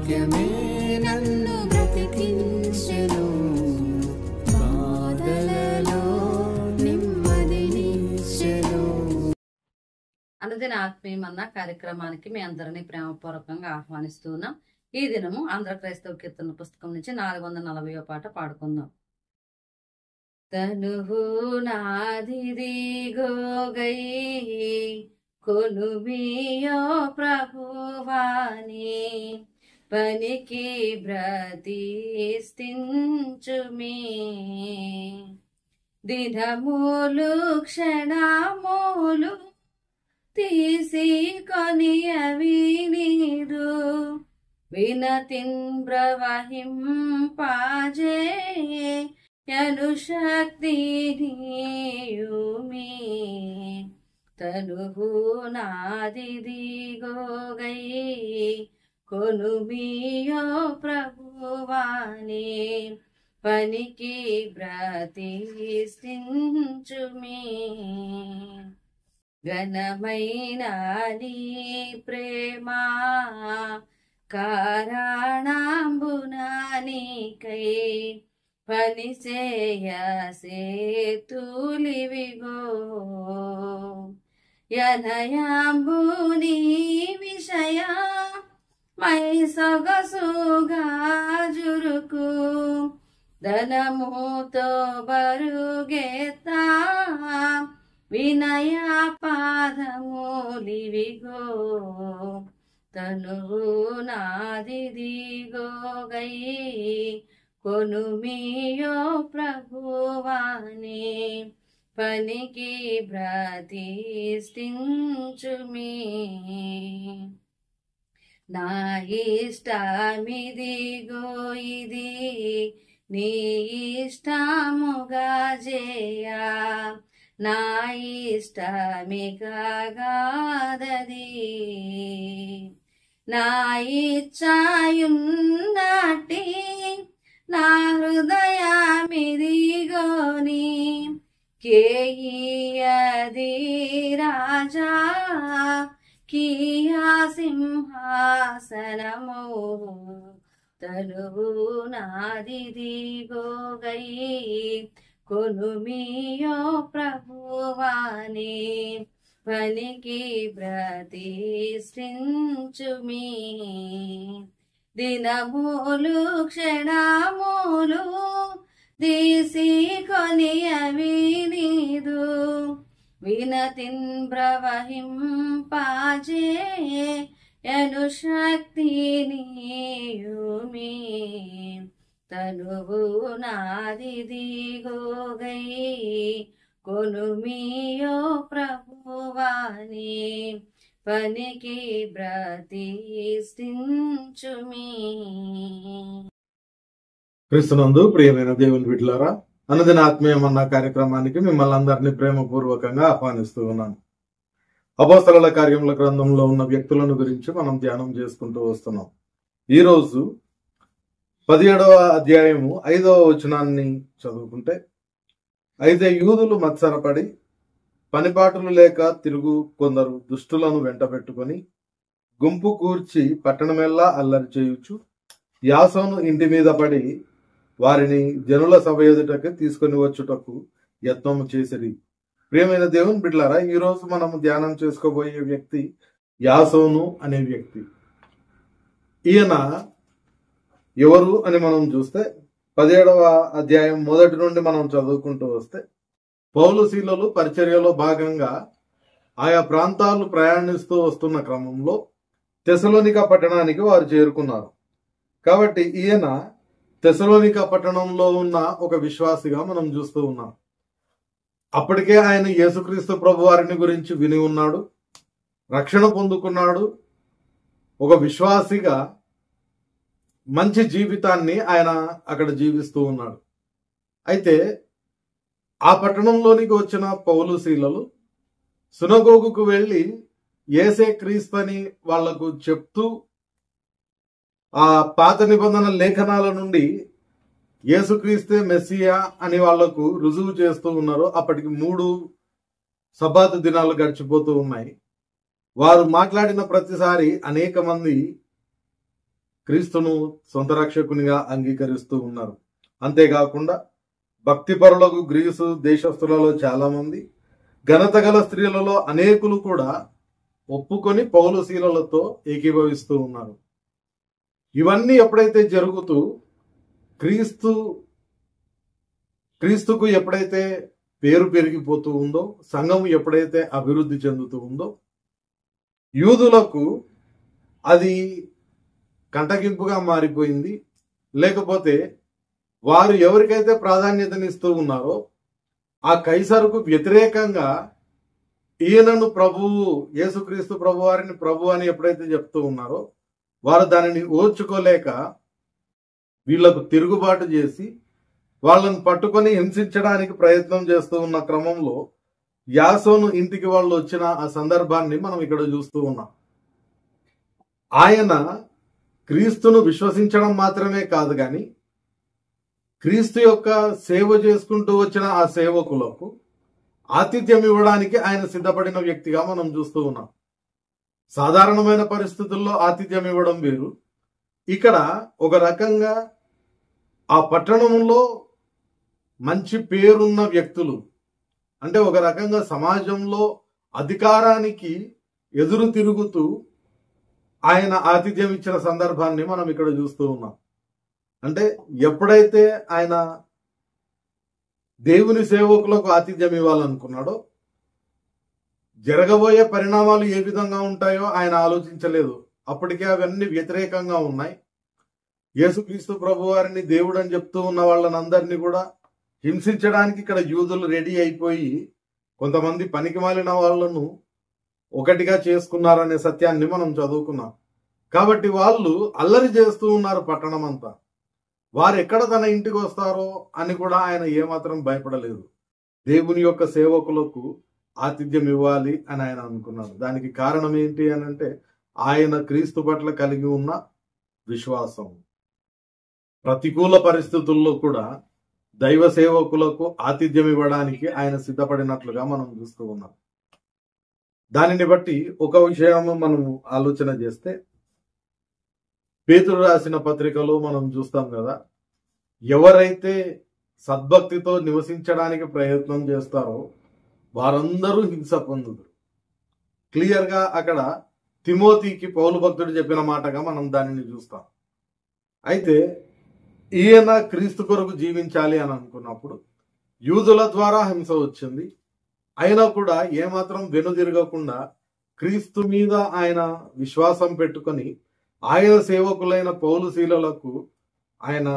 వాక్యమే నన్ను బ్రతికించెను, బాధలలో నెమ్మదినిచ్చెను. అనుదిన ఆత్మీయమన్న కార్యక్రమానికి మీ అందరినీ ప్రేమపూర్వకంగా ఆహ్వానిస్తున్నాం. ఈ దినము ఆంధ్ర క్రైస్తవ కీర్తన పుస్తకం నుంచి 440వ పాట పాడుకుందాం. తనువు నాదిదిగో గై కొనుమియో ప్రభువాని, పనికి బ్రతిష్ఠించుమి. దినములు క్షణములు తీసుకొని అవి నీదు వినతిన్ ప్రవహింపజేయను శక్తి నీయుమి. తనువు నాదిదిగో గై కొనుమియో ప్రభువాని, పనికి బ్రతిష్ఠించుమి. ఘనమైన నీ ప్రేమ కారణంబున నీకై పనిచేయసేతులివిగో. యనయాంబు నీ విషయ మై సొగసుగా జురుకు, ధనముతో బరుగెత్తా వినయ పాదములివిగో. తనువు నాదిదిగో గై కొనుమియో ప్రభువాని, పనికి బ్రతిష్ఠించుమి. నా ఇష్టమిదిగో ఇది నీ ఇష్టముగా చేయా, నా ఇష్టమిగాదది. నా ఇచ్ఛయున్నట్టి నా హృదయమిదిగోని కేయది రాజా కియా సింహాసనము. తనువు నాదిదిగో గై కొనుమియో ప్రభువాని, పనికి బ్రతిష్ఠించుమి. దినములు క్షణములు తీసుకొని అవి నీదు వినతిన్ ప్రవహింపజేయను శక్తి నీయుమి. తనువు నాదిదిగో గై కొనుమియో ప్రభువాని, పనికి బ్రతిష్ఠించుమి. క్రీస్తునందు ప్రియమైన దేవుని బిడ్డలారా, అనుదిన ఆత్మీయమన్న కార్యక్రమానికి మిమ్మల్ని అందరినీ ప్రేమపూర్వకంగా ఆహ్వానిస్తూ ఉన్నాను. అపోస్తలుల కార్యముల గ్రంథంలో ఉన్న వ్యక్తులను గురించి మనం ధ్యానం చేసుకుంటూ వస్తున్నాం. ఈరోజు 17వ అధ్యాయము 5వ వచనాన్ని చదువుకుంటే, అయితే యూదులు మత్సరపడి పనిపాటులు లేక తిరుగు కొందరు దుష్టులను వెంటబెట్టుకొని గుంపు కూర్చి పట్టణమెల్లా అల్లరి చేయుచు యాసోను ఇంటి మీద పడి వారిని జనుల సభ ఎదుటకు తీసుకొని వచ్చుటకు యత్నము చేసిరి. ప్రియమైన దేవుని బిడ్డలారా, ఈరోజు మనము ధ్యానం చేసుకోబోయే వ్యక్తి యాసోను అనే వ్యక్తి. ఈయన ఎవరు అని మనం చూస్తే 17వ అధ్యాయం 1 నుండి మనం చదువుకుంటూ వస్తే, పౌలు శీలలు పరిచర్యలో భాగంగా ఆయా ప్రాంతాలు ప్రయాణిస్తూ వస్తున్న క్రమంలో తెసలోనిక పట్టణానికి వారు చేరుకున్నారు. కాబట్టి ఈయన తెసలోనిక పట్టణంలో ఉన్న ఒక విశ్వాసిగా మనం చూస్తూ ఉన్నాం. అప్పటికే ఆయన యేసుక్రీస్తు ప్రభు వారిని గురించి విని ఉన్నాడు, రక్షణ పొందుకున్నాడు. ఒక విశ్వాసిగా మంచి జీవితాన్ని ఆయన అక్కడ జీవిస్తూ ఉన్నాడు. అయితే ఆ పట్టణంలోనికి వచ్చిన పౌలు శీలలు సునగోగుకు వెళ్ళి యేసే క్రీస్తు అని వాళ్లకు చెప్తూ ఆ పాత నిబంధన లేఖనాల నుండి యేసుక్రీస్తే మెస్సియా అని వాళ్లకు రుజువు చేస్తూ ఉన్నారు. అప్పటికి 3 సబ్బాతు దినాలు గడిచిపోతూ ఉన్నాయి. వారు మాట్లాడిన ప్రతిసారి అనేక మంది క్రీస్తును సొంత రక్షకునిగా అంగీకరిస్తూ ఉన్నారు. అంతేకాకుండా భక్తిపరులకు గ్రీసు దేశస్తులలో చాలా మంది, ఘనత గల స్త్రీలలో అనేకులు కూడా ఒప్పుకొని పౌలు శీలలతో ఏకీభవిస్తూ ఉన్నారు. ఇవన్నీ ఎప్పుడైతే జరుగుతూ క్రీస్తుకు ఎప్పుడైతే పేరు పెరిగిపోతూ ఉందో, సంఘం ఎప్పుడైతే అభివృద్ధి చెందుతూ ఉందో, యూదులకు అది కంటగింపుగా మారిపోయింది. లేకపోతే వారు ఎవరికైతే ప్రాధాన్యతనిస్తూ ఉన్నారో ఆ కైసరుకు వ్యతిరేకంగా ఈయనను ప్రభువు, యేసుక్రీస్తు ప్రభు వారిని ప్రభు అని ఎప్పుడైతే చెప్తూ ఉన్నారో వారు దానిని ఓర్చుకోలేక వీళ్లకు తిరుగుబాటు చేసి వాళ్ళను పట్టుకొని హింసించడానికి ప్రయత్నం చేస్తూ ఉన్న క్రమంలో యాసోను ఇంటికి వాళ్ళు వచ్చిన ఆ సందర్భాన్ని మనం ఇక్కడ చూస్తూ ఉన్నాం. ఆయన క్రీస్తును విశ్వసించడం మాత్రమే కాదు కానీ క్రీస్తు యొక్క సేవ చేసుకుంటూ వచ్చిన ఆ సేవకులకు ఆతిథ్యం ఇవ్వడానికి ఆయన సిద్ధపడిన వ్యక్తిగా మనం చూస్తూ ఉన్నాం. సాధారణమైన పరిస్థితుల్లో ఆతిథ్యం ఇవ్వడం వేరు. ఇక్కడ ఒక రకంగా ఆ పట్టణంలో మంచి పేరున్న వ్యక్తులు, అంటే ఒక రకంగా సమాజంలో అధికారానికి ఎదురు తిరుగుతూ ఆయన ఆతిథ్యం ఇచ్చిన సందర్భాన్ని మనం ఇక్కడ చూస్తూ ఉన్నాం. అంటే ఎప్పుడైతే ఆయన దేవుని సేవకులకు ఆతిథ్యం ఇవ్వాలనుకున్నాడో జరగబోయే పరిణామాలు ఏ విధంగా ఉంటాయో ఆయన ఆలోచించలేదు. అప్పటికే అవన్నీ వ్యతిరేకంగా ఉన్నాయి. యేసుక్రీస్తు ప్రభు వారిని దేవుడు అని చెప్తూ ఉన్న వాళ్ళనందరినీ కూడా హింసించడానికి ఇక్కడ యూదులు రెడీ అయిపోయి కొంతమంది పనికిమాలిన వాళ్ళను ఒకటిగా చేసుకున్నారనే సత్యాన్ని మనం చదువుకున్నాం. కాబట్టి వాళ్ళు అల్లరి చేస్తూ ఉన్నారు పట్టణం అంతా. వారు ఎక్కడ తన ఇంటికి వస్తారో అని కూడా ఆయన ఏమాత్రం భయపడలేదు. దేవుని యొక్క సేవకులకు ఆతిథ్యం ఇవ్వాలి అని ఆయన అనుకున్నారు. దానికి కారణం ఏంటి అని అంటే ఆయన క్రీస్తు పట్ల కలిగి ఉన్న విశ్వాసం. ప్రతికూల పరిస్థితుల్లో కూడా దైవ సేవకులకు ఆతిథ్యం ఇవ్వడానికి ఆయన సిద్ధపడినట్లుగా మనం చూస్తూ ఉన్నాం. దానిని బట్టి ఒక విషయం మనం ఆలోచన చేస్తే, పేతురు రాసిన పత్రికలో మనం చూస్తాం కదా, ఎవరైతే సద్భక్తితో నివసించడానికి ప్రయత్నం చేస్తారో వారందరూ హింస పొందుతారు. క్లియర్గా అక్కడ తిమోతికి పౌలు భక్తుడు చెప్పిన మాటగా మనం దానిని చూస్తాం. అయితే ఈయన క్రీస్తు కొరకు జీవించాలి అని అనుకున్నప్పుడు యూదుల ద్వారా హింస వచ్చింది. అయినా కూడా ఏమాత్రం వెనుదిరగకుండా క్రీస్తు మీద ఆయన విశ్వాసం పెట్టుకొని ఆయన సేవకులైన పౌలు శీలలకు ఆయన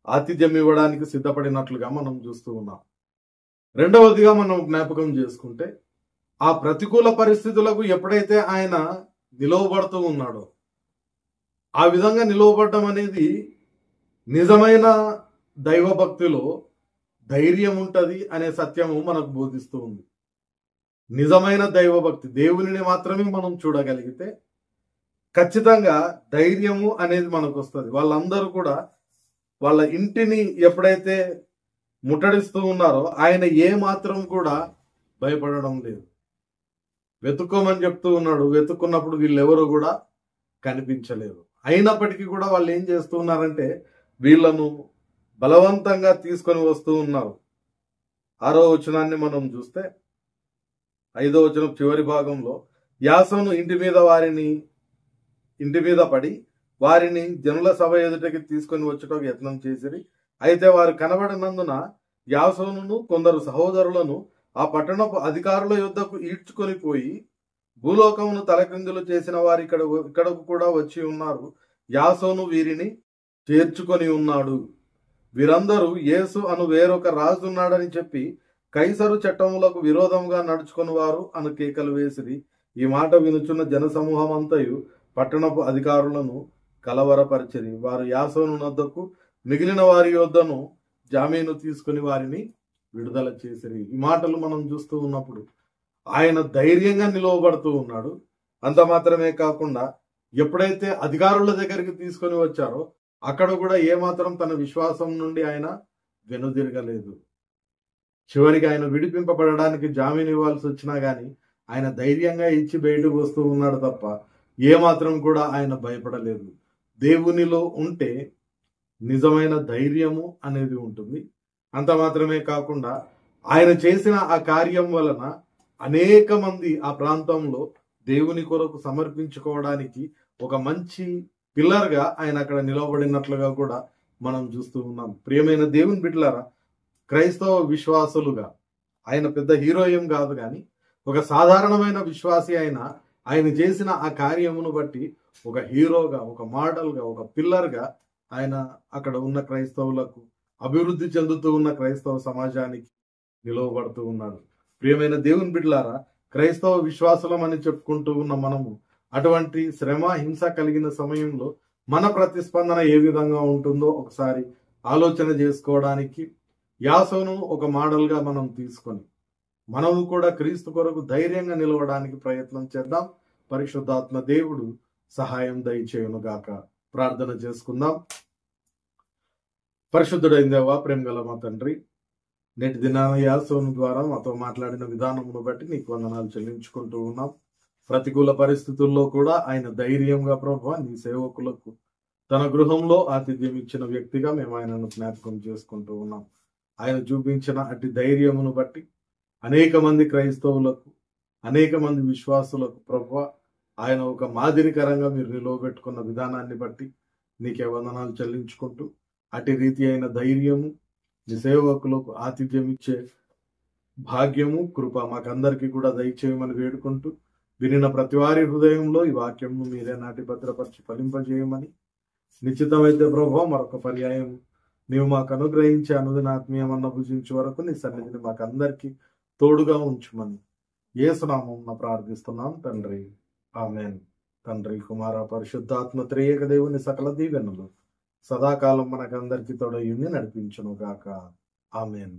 ఆతిథ్యం ఇవ్వడానికి సిద్ధపడినట్లుగా మనం చూస్తూ ఉన్నాం. రెండవదిగా మనం జ్ఞాపకం చేసుకుంటే, ఆ ప్రతికూల పరిస్థితులకు ఎప్పుడైతే ఆయన నిలువబడుతూ ఉన్నాడో, ఆ విధంగా నిలువబడడం అనేది నిజమైన దైవభక్తిలో ధైర్యం ఉంటది అనే సత్యము మనకు బోధిస్తూ ఉంది. నిజమైన దైవభక్తి, దేవునిని మాత్రమే మనం చూడగలిగితే ఖచ్చితంగా ధైర్యము అనేది మనకు వస్తుంది. వాళ్ళందరూ కూడా వాళ్ళ ఇంటిని ఎప్పుడైతే ముట్టడిస్తూ ఉన్నారో ఆయన ఏ మాత్రం కూడా భయపడడం లేదు. వెతుక్కోమని చెప్తూ ఉన్నాడు. వెతుక్కున్నప్పుడు వీళ్ళెవరు కూడా కనిపించలేదు. అయినప్పటికీ కూడా వాళ్ళు ఏం చేస్తూ ఉన్నారంటే వీళ్ళను బలవంతంగా తీసుకొని వస్తూ ఉన్నారు. 6వ వచనాన్ని మనం చూస్తే 5వ వచనం చివరి భాగంలో, యాసోను ఇంటి మీద పడి వారిని జనుల సభ ఎదుటకి తీసుకొని వచ్చుటకు యత్నం చేసిరి. అయితే వారు కనబడినందున యాసోనును కొందరు సహోదరులను ఆ పట్టణపు అధికారుల యొద్దకు ఈడ్చుకొని పోయి, భూలోకమును తలక్రిందులు చేసిన వారు ఇక్కడకు కూడా వచ్చి ఉన్నారు. యాసోను వీరిని చేర్చుకొని ఉన్నాడు. వీరందరూ యేసు అను వేరొక రాజున్నాడని చెప్పి కైసరు చట్టములకు విరోధంగా నడుచుకుని వారు అను కేకలు వేసిరి. ఈ మాట వినుచున్న జనసమూహం అంతయు పట్టణపు అధికారులను కలవరపరిచిరి. వారు యాసోను వద్దకు మిగిలిన వారి యొద్దను జామీను తీసుకుని వారిని విడుదల చేసిరి. ఈ మాటలు మనం చూస్తూ ఉన్నప్పుడు ఆయన ధైర్యంగా నిలవబడుతూ ఉన్నాడు. అంత మాత్రమే కాకుండా ఎప్పుడైతే అధికారుల దగ్గరికి తీసుకొని వచ్చారో అక్కడ కూడా ఏమాత్రం తన విశ్వాసం నుండి ఆయన వెనుదిరగలేదు. చివరికి ఆయన విడిపింపబడడానికి జామీను ఇవ్వాల్సి వచ్చినా గాని ఆయన ధైర్యంగా ఇచ్చి బయటకు వస్తూ ఉన్నాడు తప్ప ఏమాత్రం కూడా ఆయన భయపడలేదు. దేవునిలో ఉంటే నిజమైన ధైర్యము అనేది ఉంటుంది. అంత మాత్రమే కాకుండా ఆయన చేసిన ఆ కార్యం వలన అనేక మంది ఆ ప్రాంతంలో దేవుని కొరకు సమర్పించుకోవడానికి ఒక మంచి పిల్లర్ గా ఆయన అక్కడ నిలబడినట్లుగా కూడా మనం చూస్తూ ఉన్నాం. ప్రియమైన దేవుని బిడ్డలారా, క్రైస్తవ విశ్వాసులుగా ఆయన పెద్ద హీరో ఏం కాదు, కానీ ఒక సాధారణమైన విశ్వాసి అయినా ఆయన చేసిన ఆ కార్యమును బట్టి ఒక హీరోగా, ఒక మోడల్ గా, ఒక పిల్లర్ గా ఆయన అక్కడ ఉన్న క్రైస్తవులకు, అభివృద్ధి చెందుతూ ఉన్న క్రైస్తవ సమాజానికి నిలువబడుతూ ఉన్నాడు. ప్రియమైన దేవుని బిడ్డలారా, క్రైస్తవ విశ్వాసులం అని చెప్పుకుంటూ ఉన్న మనము అటువంటి శ్రమ, హింస కలిగిన సమయంలో మన ప్రతిస్పందన ఏ విధంగా ఉంటుందో ఒకసారి ఆలోచన చేసుకోవడానికి యాసోను ఒక మోడల్ గా మనం తీసుకొని మనము కూడా క్రీస్తు కొరకు ధైర్యంగా నిలవడానికి ప్రయత్నం చేద్దాం. పరిశుద్ధాత్మ దేవుడు సహాయం దయచేయును గాక. ప్రార్థన చేసుకుందాం. పరిశుద్ధుడైన దేవా, ప్రేమ గల మా తండ్రి, నేటి దినాన యాసోను ద్వారా మాతో మాట్లాడిన విధానమును బట్టి నీకు వందనాలు చెల్లించుకుంటూ ఉన్నాం. ప్రతికూల పరిస్థితుల్లో కూడా ఆయన ధైర్యంగా ప్రభువా నీ సేవకులకు తన గృహంలో ఆతిథ్యం ఇచ్చిన వ్యక్తిగా మేము ఆయనను జ్ఞాపకం చేసుకుంటూ ఉన్నాం. ఆయన చూపించిన అట్టి ధైర్యమును బట్టి అనేక మంది క్రైస్తవులకు, అనేక మంది విశ్వాసులకు ప్రభువా ఆయన ఒక మాదిరికరంగా మీరు నిలవబెట్టుకున్న విధానాన్ని బట్టి నీకే వందనాలు చెల్లించుకుంటూ అట్టి రీతి అయిన ధైర్యము, నీ సేవకులకు ఆతిథ్యం ఇచ్చే భాగ్యము, కృప మాకందరికీ కూడా దయచేయమని వేడుకుంటూ వినిన ప్రతి వారి హృదయంలో ఈ వాక్యంను మీరే నాటి భద్రపరిచి ఫలింపజేయమని, నిశ్చితమైతే ప్రభువా మరొక పర్యాయం నీవు మాకు అనుగ్రహించి అనుదినాత్మీయమన్న భుజించే వరకు నీ సన్నిధిని మాకందరికీ తోడుగా ఉంచుమని యేసునామమున ప్రార్థిస్తున్నాం తండ్రి. ఆమేన్. తండ్రి, కుమార, పరిశుద్ధాత్మ త్రియేక దేవుని సకల దీవెనలు సదాకాలం మనకందరికీ తోడయుండి నడిపించును గాక. ఆమేన్.